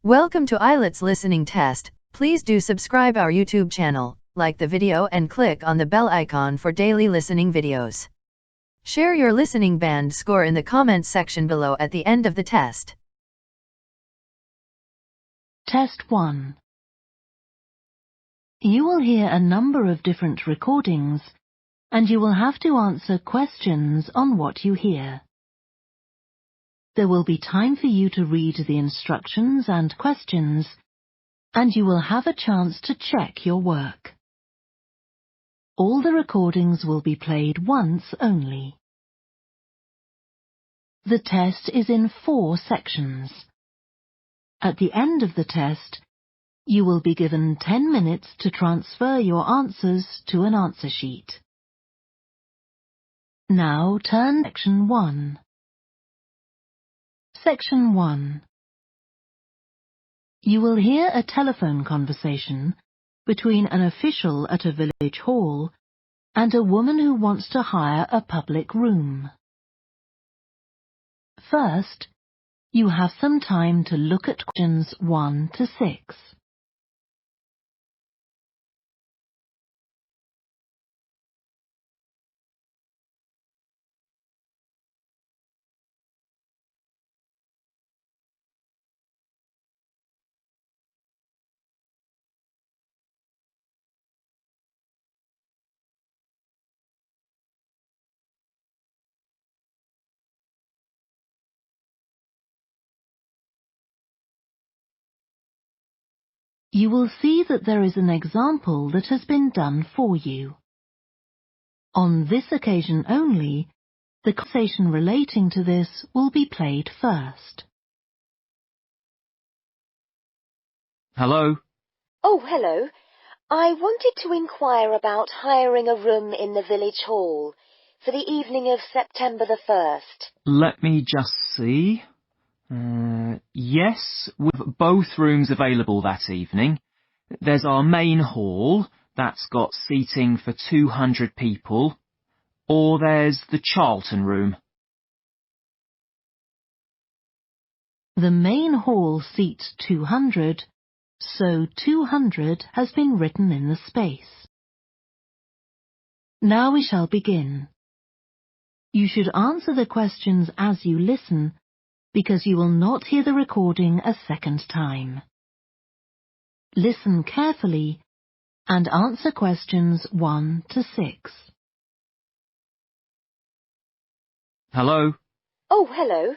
Welcome to Ielts listening test. Please do subscribe our YouTube channel, like the video and click on the bell icon for daily listening videos. Share your listening band score in the comments section below at the end of the test. Test 1. You will hear a number of different recordings, and you will have to answer questions on what you hear. There will be time for you to read the instructions and questions, and you will have a chance to check your work. All the recordings will be played once only. The test is in 4 sections. At the end of the test, you will be given 10 minutes to transfer your answers to an answer sheet. Now turn to Section 1. Section 1. You will hear a telephone conversation between an official at a village hall and a woman who wants to hire a public room. First, you have some time to look at questions 1 to 6. You will see that there is an example that has been done for you. On this occasion only, the conversation relating to this will be played first. Hello? Oh, hello. I wanted to inquire about hiring a room in the village hall for the evening of September the 1st. Let me just see. Yes, we've both rooms available that evening. There's our main hall, that's got seating for 200 people, or there's the Charlton room. The main hall seats 200, so 200 has been written in the space. Now we shall begin. You should answer the questions as you listen, because you will not hear the recording a second time. Listen carefully and answer questions 1 to 6. Hello? Oh, hello.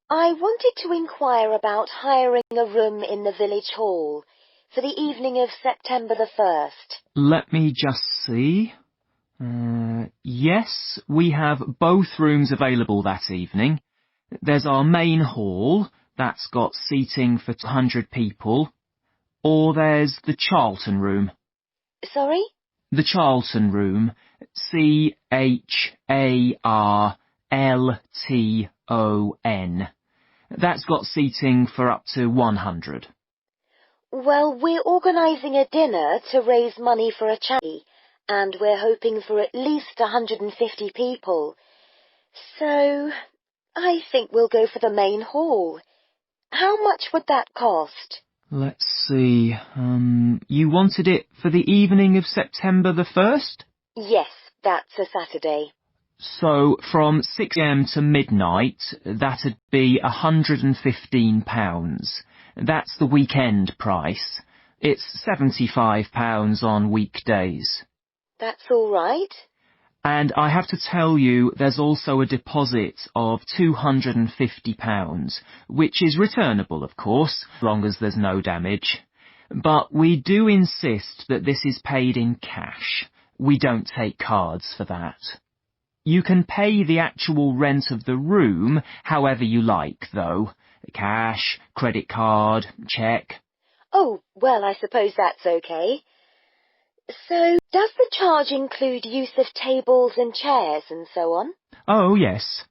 I wanted to inquire about hiring a room in the village hall for the evening of September the 1st. Let me just see. Yes, we have both rooms available that evening. There's our main hall, that's got seating for 200 people, or there's the Charlton room. Sorry? The Charlton room, Charlton. That's got seating for up to 100. Well, we're organising a dinner to raise money for a charity, and we're hoping for at least 150 people. So, I think we'll go for the main hall. How much would that cost? Let's see, you wanted it for the evening of September the 1st? Yes, that's a Saturday. So, from 6 a.m. to midnight, that'd be £115. That's the weekend price. It's £75 on weekdays. That's all right. And I have to tell you, there's also a deposit of £250, which is returnable, of course, as long as there's no damage. But we do insist that this is paid in cash. We don't take cards for that. You can pay the actual rent of the room however you like, though. Cash, credit card, cheque. Oh, well, I suppose that's okay. So, does the charge include use of tables and chairs and so on? Oh, yes.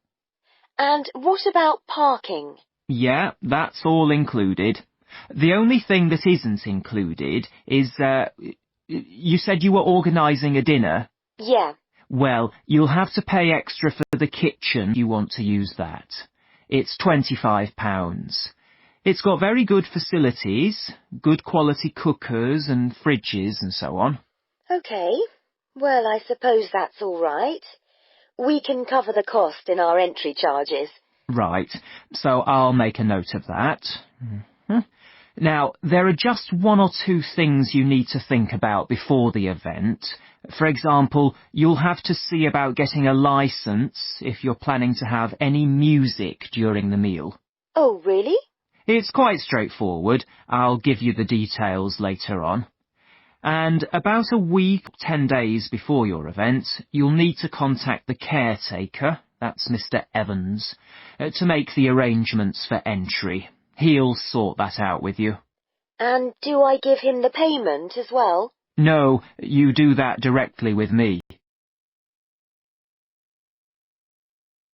And what about parking? Yeah, that's all included. The only thing that isn't included is, you said you were organising a dinner? Yeah. Well, you'll have to pay extra for the kitchen if you want to use that. It's £25. It's got very good facilities, good quality cookers and fridges and so on. OK. Well, I suppose that's all right. We can cover the cost in our entry charges. Right, so I'll make a note of that. Now, there are just one or two things you need to think about before the event. For example, you'll have to see about getting a licence if you're planning to have any music during the meal. Oh, really? It's quite straightforward. I'll give you the details later on. And about a week, 10 days before your event, you'll need to contact the caretaker, that's Mr. Evans, to make the arrangements for entry. He'll sort that out with you. And do I give him the payment as well? No, you do that directly with me.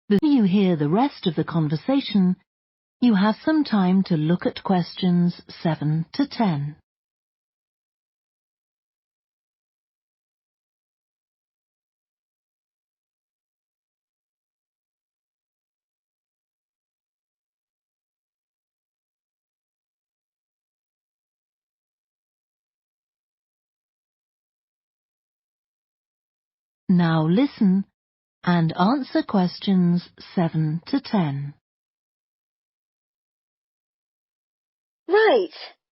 Before you hear the rest of the conversation, you have some time to look at questions 7 to 10. Now listen and answer questions 7 to 10. Right.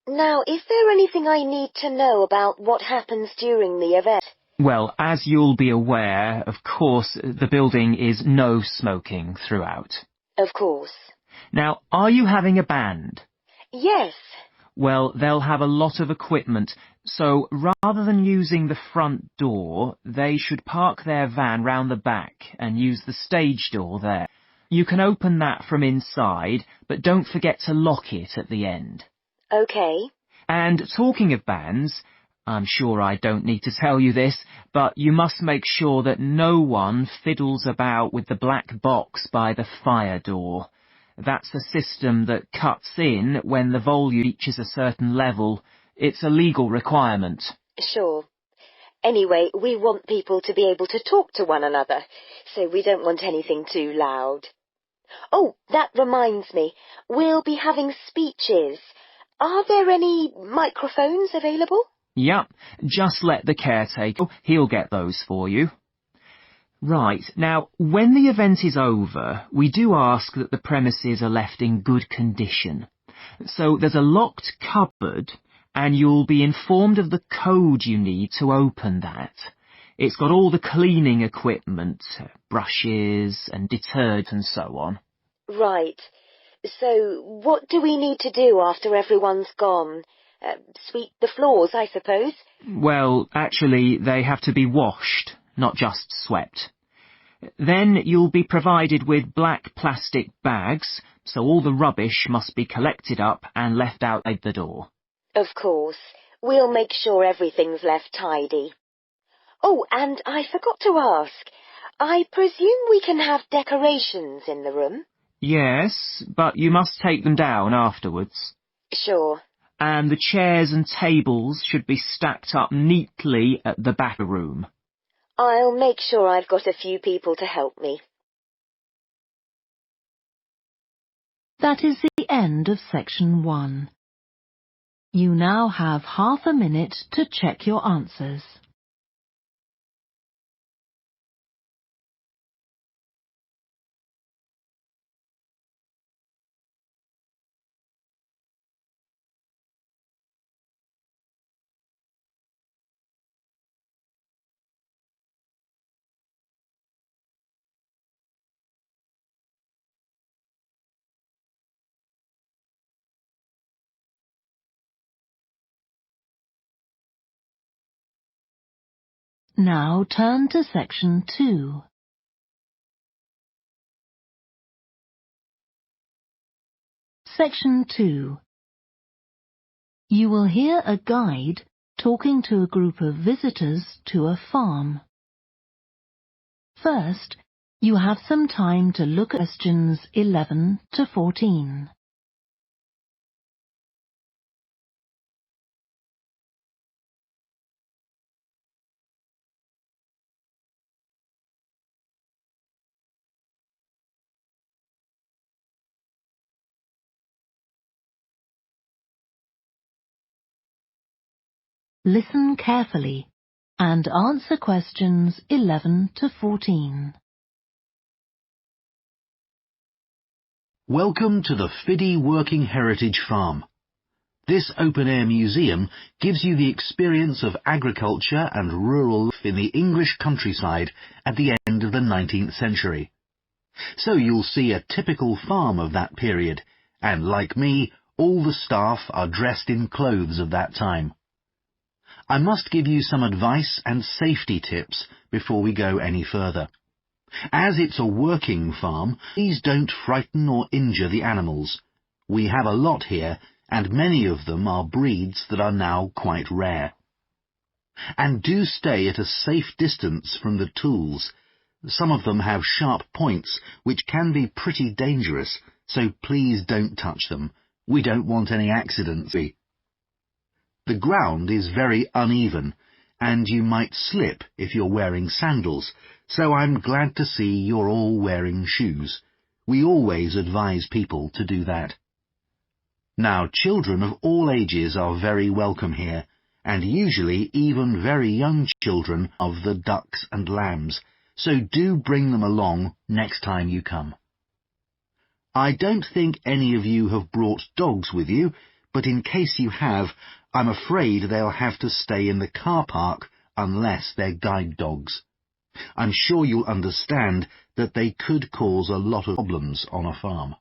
Now, is there anything I need to know about what happens during the event? Well, as you'll be aware, of course, the building is no smoking throughout. Of course. Now, are you having a band? Yes. Well, they'll have a lot of equipment, so rather than using the front door, they should park their van round the back and use the stage door there. You can open that from inside, but don't forget to lock it at the end. OK. And talking of bands, I'm sure I don't need to tell you this, but you must make sure that no one fiddles about with the black box by the fire door. That's a system that cuts in when the volume reaches a certain level. It's a legal requirement. Sure. Anyway, we want people to be able to talk to one another, so we don't want anything too loud. Oh, that reminds me. We'll be having speeches. Are there any microphones available? Yep, just let the caretaker, he'll get those for you. Right, now, when the event is over, we do ask that the premises are left in good condition. So there's a locked cupboard, and you'll be informed of the code you need to open that. It's got all the cleaning equipment, brushes and detergent and so on. Right. So what do we need to do after everyone's gone? Sweep the floors, I suppose? Well, actually, they have to be washed, not just swept. Then you'll be provided with black plastic bags, so all the rubbish must be collected up and left outside the door. Of course. We'll make sure everything's left tidy. Oh, and I forgot to ask. I presume we can have decorations in the room? Yes, but you must take them down afterwards. Sure. And the chairs and tables should be stacked up neatly at the back of the room. I'll make sure I've got a few people to help me. That is the end of section 1. You now have half a minute to check your answers. Now turn to section 2. Section 2. You will hear a guide talking to a group of visitors to a farm. First, you have some time to look at questions 11 to 14. Listen carefully and answer questions 11 to 14. Welcome to the Hifi Working Heritage Farm. This open-air museum gives you the experience of agriculture and rural life in the English countryside at the end of the 19th century. So you'll see a typical farm of that period, and like me, all the staff are dressed in clothes of that time. I must give you some advice and safety tips before we go any further. As it's a working farm, please don't frighten or injure the animals. We have a lot here, and many of them are breeds that are now quite rare. And do stay at a safe distance from the tools. Some of them have sharp points, which can be pretty dangerous, so please don't touch them. We don't want any accidents. The ground is very uneven, and you might slip if you're wearing sandals, so I'm glad to see you're all wearing shoes. We always advise people to do that. Now, children of all ages are very welcome here, and usually even very young children of the ducks and lambs, so do bring them along next time you come. I don't think any of you have brought dogs with you, but in case you have, I'm afraid they'll have to stay in the car park unless they're guide dogs. I'm sure you'll understand that they could cause a lot of problems on a farm.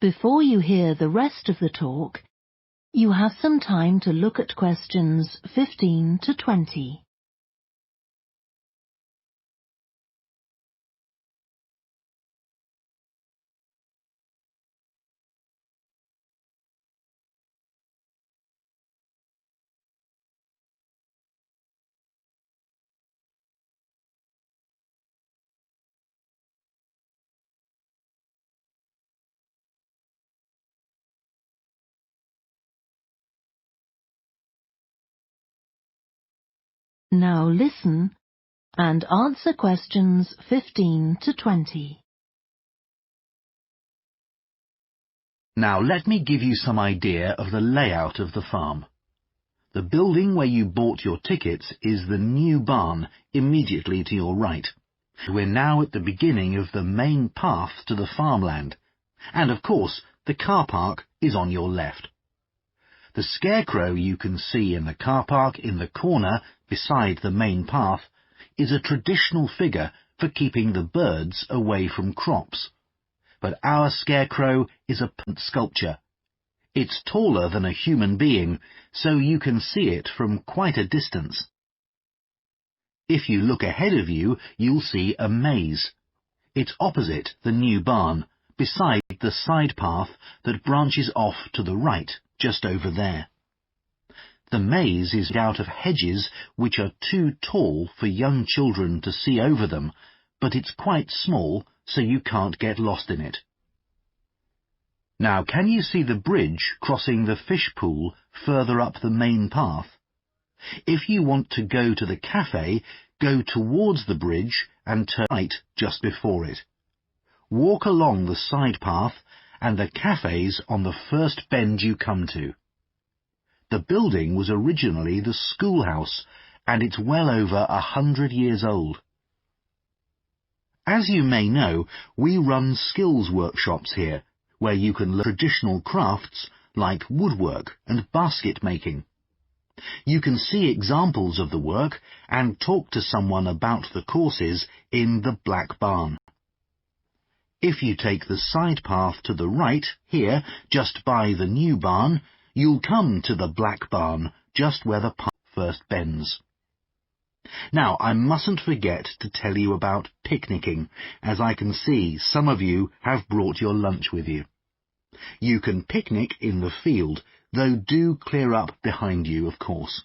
Before you hear the rest of the talk, you have some time to look at questions 15 to 20. Now listen and answer questions 15 to 20. Now let me give you some idea of the layout of the farm. The building where you bought your tickets is the new barn immediately to your right. We're now at the beginning of the main path to the farmland, and of course the car park is on your left. The scarecrow you can see in the car park in the corner beside the main path is a traditional figure for keeping the birds away from crops. But our scarecrow is a sculpture. It's taller than a human being, so you can see it from quite a distance. If you look ahead of you, you'll see a maze. It's opposite the new barn, beside the side path that branches off to the right, just over there. The maze is out of hedges which are too tall for young children to see over them, but it's quite small, so you can't get lost in it. Now, can you see the bridge crossing the fish pool further up the main path? If you want to go to the cafe, go towards the bridge and turn right just before it. Walk along the side path, and the cafe's on the first bend you come to. The building was originally the schoolhouse, and it's well over 100 years old. As you may know, we run skills workshops here, where you can learn traditional crafts like woodwork and basket making. You can see examples of the work and talk to someone about the courses in the Black Barn. If you take the side path to the right, here, just by the new barn, you'll come to the Black Barn, just where the path first bends. Now, I mustn't forget to tell you about picnicking, as I can see some of you have brought your lunch with you. You can picnic in the field, though do clear up behind you, of course.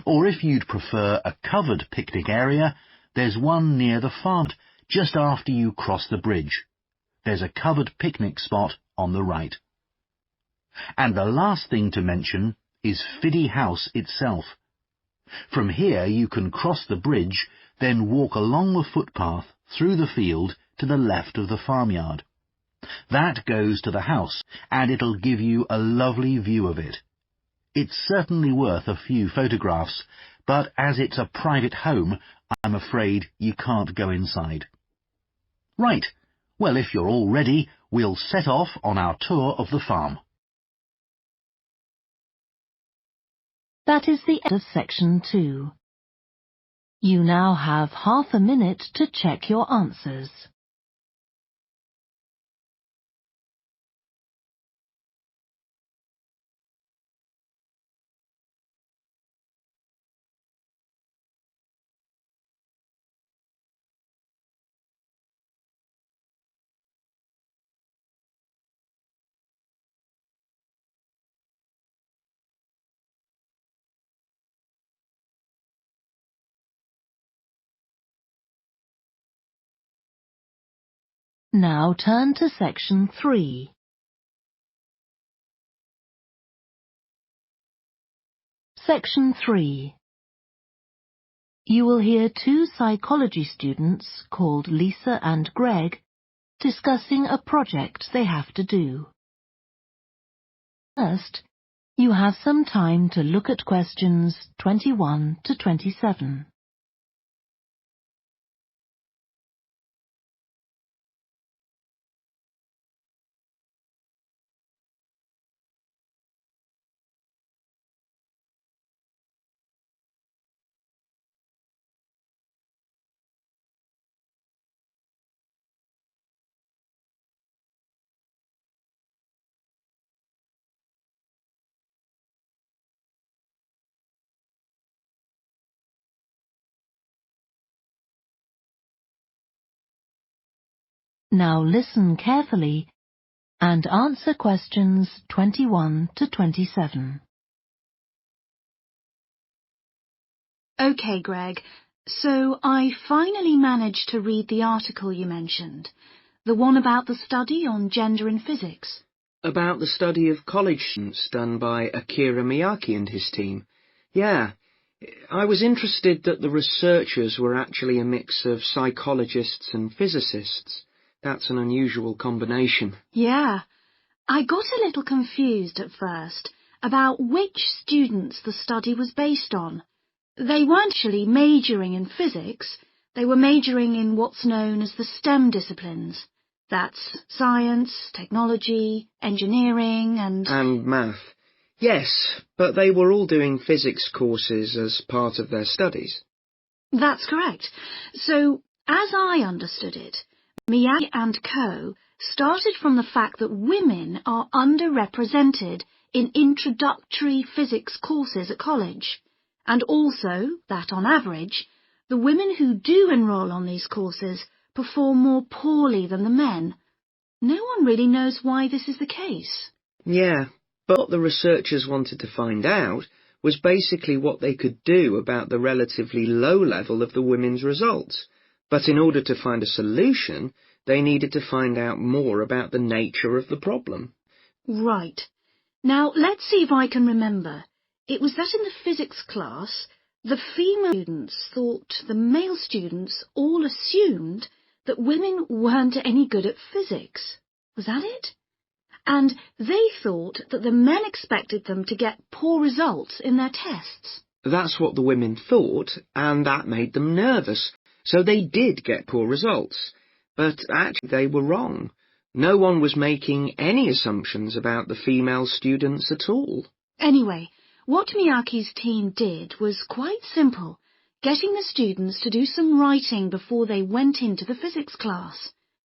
Or if you'd prefer a covered picnic area, there's one near the farm, just after you cross the bridge. There's a covered picnic spot on the right. And the last thing to mention is Hifi House itself. From here you can cross the bridge, then walk along the footpath through the field to the left of the farmyard. That goes to the house, and it'll give you a lovely view of it. It's certainly worth a few photographs, but as it's a private home, I'm afraid you can't go inside. Right, well, if you're all ready, we'll set off on our tour of the farm. That is the end of section 2. You now have half a minute to check your answers. Now turn to section 3. Section 3. You will hear 2 psychology students called Lisa and Greg discussing a project they have to do. First, you have some time to look at questions 21 to 27. Now listen carefully and answer questions 21 to 27. OK, Greg, so I finally managed to read the article you mentioned, the one about the study on gender in physics. About the study of college students done by Akira Miyake and his team. Yeah, I was interested that the researchers were actually a mix of psychologists and physicists. That's an unusual combination. Yeah, I got a little confused at first about which students the study was based on. They weren't actually majoring in physics, they were majoring in what's known as the STEM disciplines. That's science, technology, engineering And math. Yes, but they were all doing physics courses as part of their studies. That's correct. So, as I understood it, Miyake and co. started from the fact that women are underrepresented in introductory physics courses at college, and also that, on average, the women who do enroll on these courses perform more poorly than the men. No one really knows why this is the case. Yeah, but what the researchers wanted to find out was basically what they could do about the relatively low level of the women's results. But in order to find a solution, they needed to find out more about the nature of the problem. Right. Now, let's see if I can remember. It was that in the physics class, the female students thought the male students all assumed that women weren't any good at physics. Was that it? And they thought that the men expected them to get poor results in their tests. That's what the women thought, and that made them nervous. So they did get poor results. But actually they were wrong. No one was making any assumptions about the female students at all. Anyway, what Miyake's team did was quite simple, getting the students to do some writing before they went into the physics class.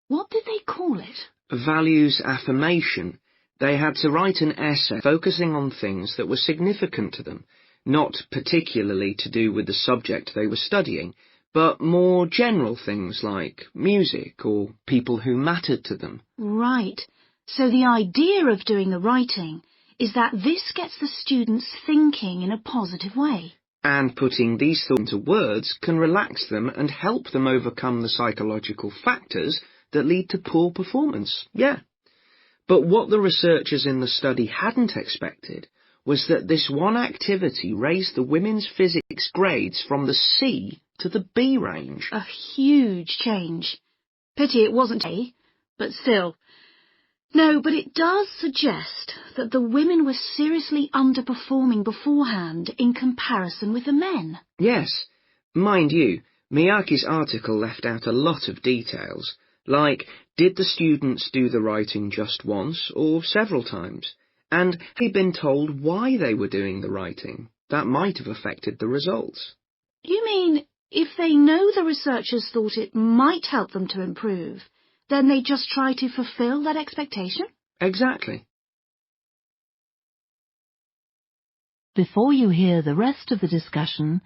What did they call it? Values affirmation. They had to write an essay focusing on things that were significant to them, not particularly to do with the subject they were studying, but more general things like music or people who mattered to them. Right. So the idea of doing the writing is that this gets the students thinking in a positive way. And putting these thoughts into words can relax them and help them overcome the psychological factors that lead to poor performance. Yeah. But what the researchers in the study hadn't expected was that this one activity raised the women's physics grades from the C to the B range. A huge change. Pity it wasn't A, but still. No, but it does suggest that the women were seriously underperforming beforehand in comparison with the men. Yes. Mind you, Miyake's article left out a lot of details, like did the students do the writing just once or several times? And had they been told why they were doing the writing? That might have affected the results. You mean if they know the researchers thought it might help them to improve, then they just try to fulfill that expectation? Exactly. Before you hear the rest of the discussion,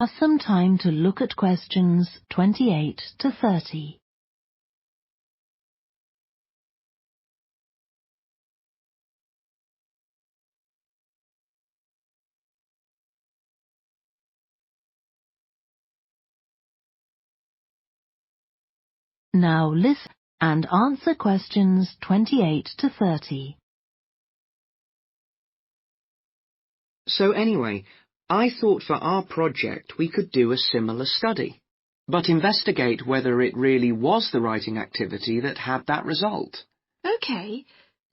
have some time to look at questions 28 to 30. Now listen and answer questions 28 to 30. So anyway, I thought for our project we could do a similar study, but investigate whether it really was the writing activity that had that result. Okay,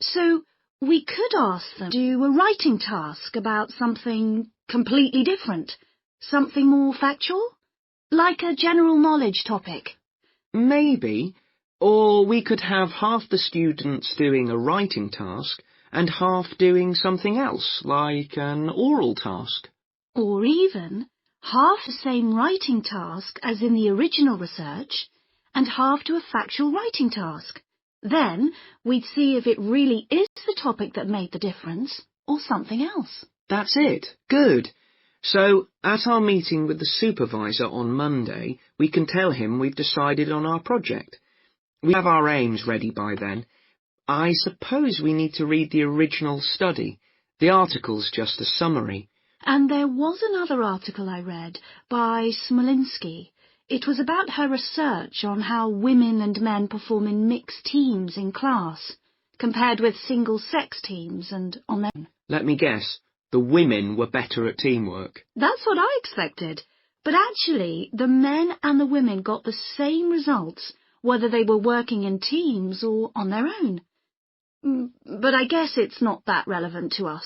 so we could ask them to do a writing task about something completely different, something more factual, like a general knowledge topic. Maybe, or we could have half the students doing a writing task and half doing something else, like an oral task. Or even half the same writing task as in the original research and half to a factual writing task. Then we'd see if it really is the topic that made the difference or something else. That's it. Good. So, at our meeting with the supervisor on Monday, we can tell him we've decided on our project. We have our aims ready by then. I suppose we need to read the original study. The article's just a summary. And there was another article I read by Smolinski. It was about her research on how women and men perform in mixed teams in class, compared with single-sex teams and on their own. Let me guess. The women were better at teamwork. That's what I expected. But actually, the men and the women got the same results, whether they were working in teams or on their own. But I guess it's not that relevant to us.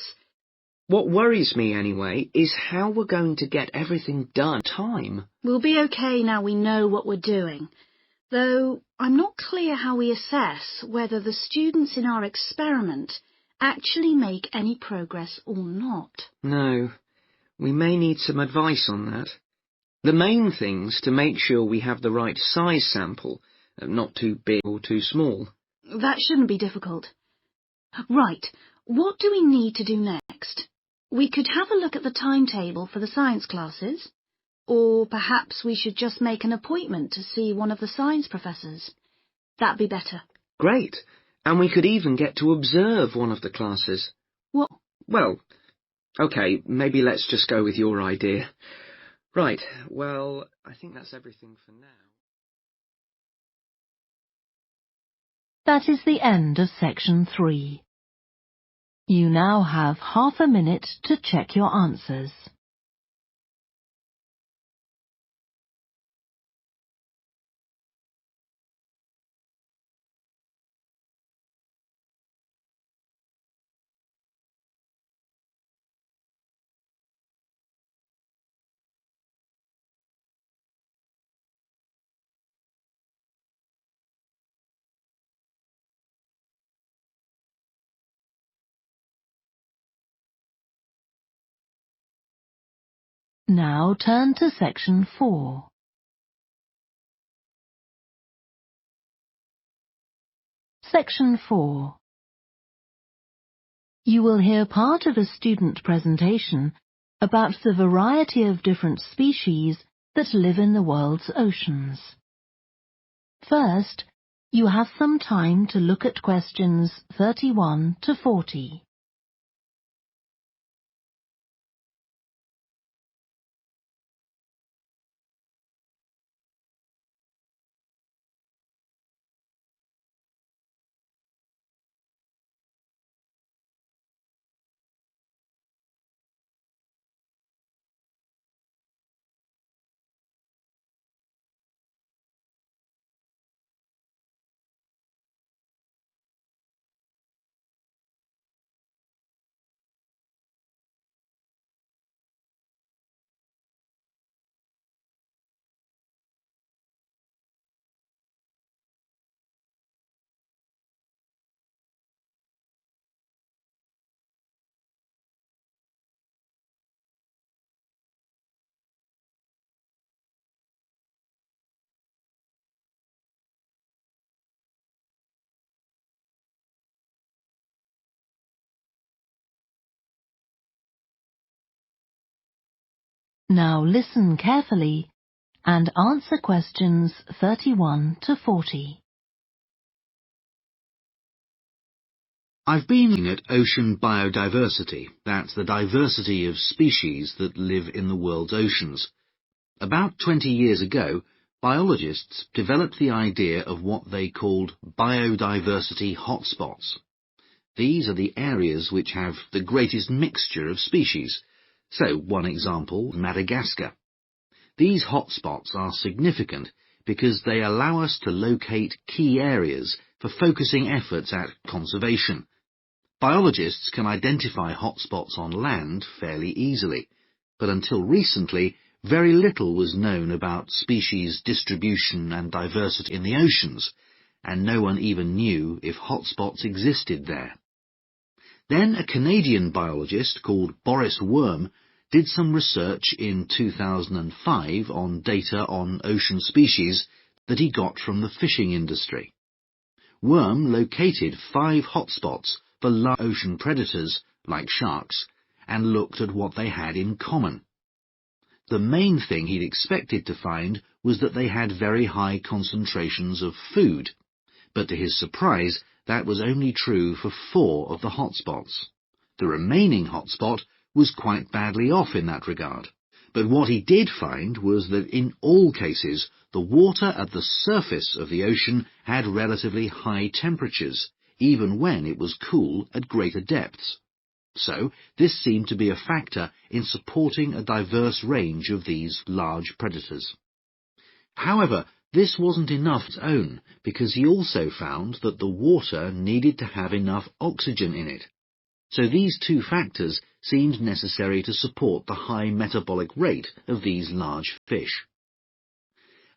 What worries me, anyway, is how we're going to get everything done on time. We'll be okay now we know what we're doing. Though I'm not clear how we assess whether the students in our experiment actually make any progress or not. No, we may need some advice on that. The main thing's to make sure we have the right size sample, not too big or too small. That shouldn't be difficult. Right, what do we need to do next? We could have a look at the timetable for the science classes, or perhaps we should just make an appointment to see one of the science professors. That'd be better. Great, and we could even get to observe one of the classes. What? Well, okay, maybe let's just go with your idea. Right, well, I think that's everything for now. That is the end of section 3. You now have half a minute to check your answers. Now turn to section 4. Section 4. You will hear part of a student presentation about the variety of different species that live in the world's oceans. First, you have some time to look at questions 31 to 40. Now listen carefully and answer questions 31 to 40. I've been looking at ocean biodiversity. That's the diversity of species that live in the world's oceans. About 20 years ago, biologists developed the idea of what they called biodiversity hotspots. These are the areas which have the greatest mixture of species. So, one example, Madagascar. These hotspots are significant because they allow us to locate key areas for focusing efforts at conservation. Biologists can identify hotspots on land fairly easily, but until recently, very little was known about species distribution and diversity in the oceans, and no one even knew if hotspots existed there. Then a Canadian biologist called Boris Worm did some research in 2005 on data on ocean species that he got from the fishing industry. Worm located 5 hotspots for large ocean predators, like sharks, and looked at what they had in common. The main thing he'd expected to find was that they had very high concentrations of food, but to his surprise, that was only true for 4 of the hotspots. The remaining hotspot was quite badly off in that regard. But what he did find was that in all cases, the water at the surface of the ocean had relatively high temperatures, even when it was cool at greater depths. So, this seemed to be a factor in supporting a diverse range of these large predators. However, this wasn't enough on its own, because he also found that the water needed to have enough oxygen in it. So these 2 factors seemed necessary to support the high metabolic rate of these large fish.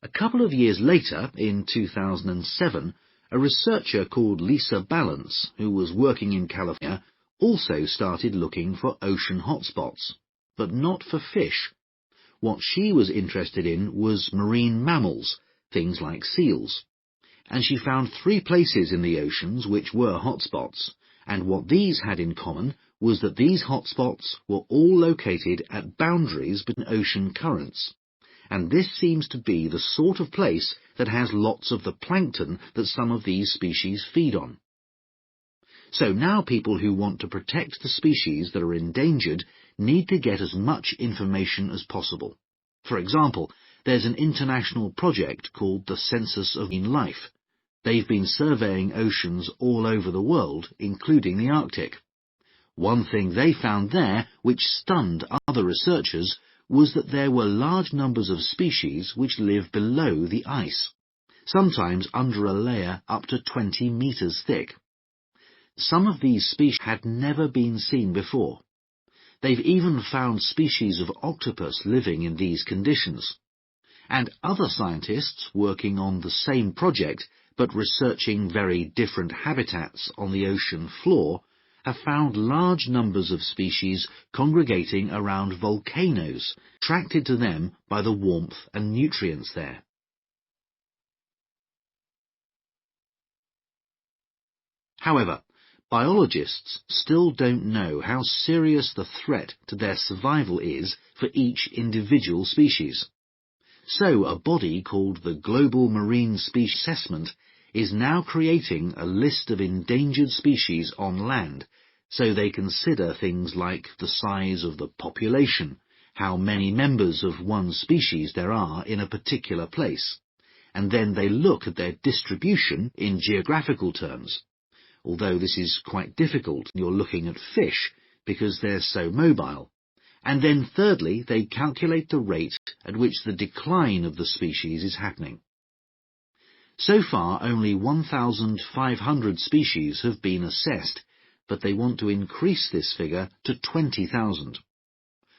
A couple of years later, in 2007, a researcher called Lisa Balance, who was working in California, also started looking for ocean hotspots, but not for fish. What she was interested in was marine mammals, things like seals. And she found 3 places in the oceans which were hotspots, and what these had in common was that these hotspots were all located at boundaries between ocean currents. And this seems to be the sort of place that has lots of the plankton that some of these species feed on. So now people who want to protect the species that are endangered need to get as much information as possible. For example, there's an international project called the Census of Marine Life. They've been surveying oceans all over the world, including the Arctic. One thing they found there, which stunned other researchers, was that there were large numbers of species which live below the ice, sometimes under a layer up to 20 meters thick. Some of these species had never been seen before. They've even found species of octopus living in these conditions. And other scientists working on the same project, but researching very different habitats on the ocean floor, have found large numbers of species congregating around volcanoes, attracted to them by the warmth and nutrients there. However, biologists still don't know how serious the threat to their survival is for each individual species. So a body called the Global Marine Species Assessment is now creating a list of endangered species on land, so they consider things like the size of the population, how many members of one species there are in a particular place, and then they look at their distribution in geographical terms, although this is quite difficult when you're looking at fish because they're so mobile. And then thirdly, they calculate the rate at which the decline of the species is happening. So far, only 1,500 species have been assessed, but they want to increase this figure to 20,000.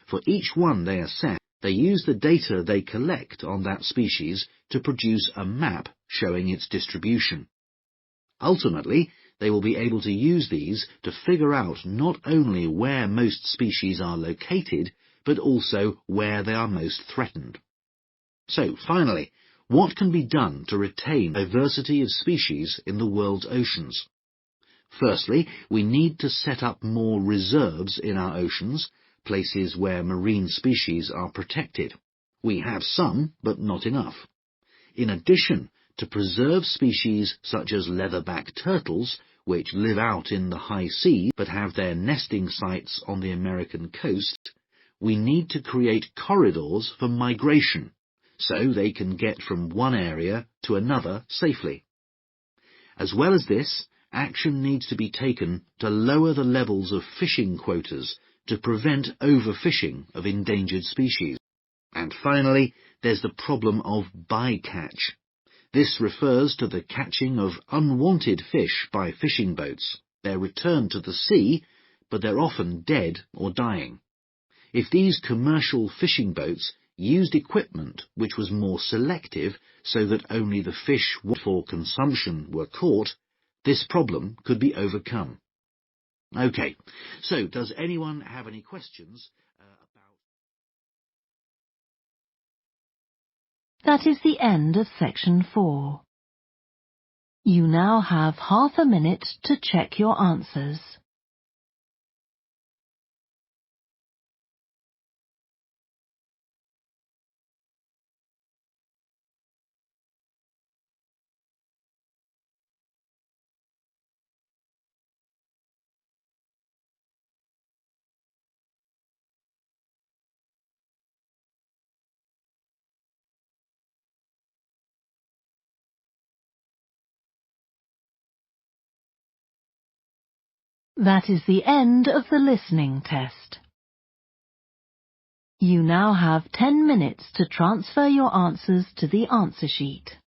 For each one they assess, they use the data they collect on that species to produce a map showing its distribution. Ultimately, they will be able to use these to figure out not only where most species are located, but also where they are most threatened. So, finally, what can be done to retain diversity of species in the world's oceans? Firstly, we need to set up more reserves in our oceans, places where marine species are protected. We have some, but not enough. In addition, to preserve species such as leatherback turtles, which live out in the high seas but have their nesting sites on the American coast, we need to create corridors for migration, so they can get from one area to another safely. As well as this, action needs to be taken to lower the levels of fishing quotas to prevent overfishing of endangered species. And finally, there's the problem of bycatch. This refers to the catching of unwanted fish by fishing boats. They're returned to the sea, but they're often dead or dying. If these commercial fishing boats used equipment which was more selective so that only the fish for consumption were caught, this problem could be overcome. Okay, so does anyone have any questions about... That is the end of section 4. You now have half a minute to check your answers. That is the end of the listening test. You now have 10 minutes to transfer your answers to the answer sheet.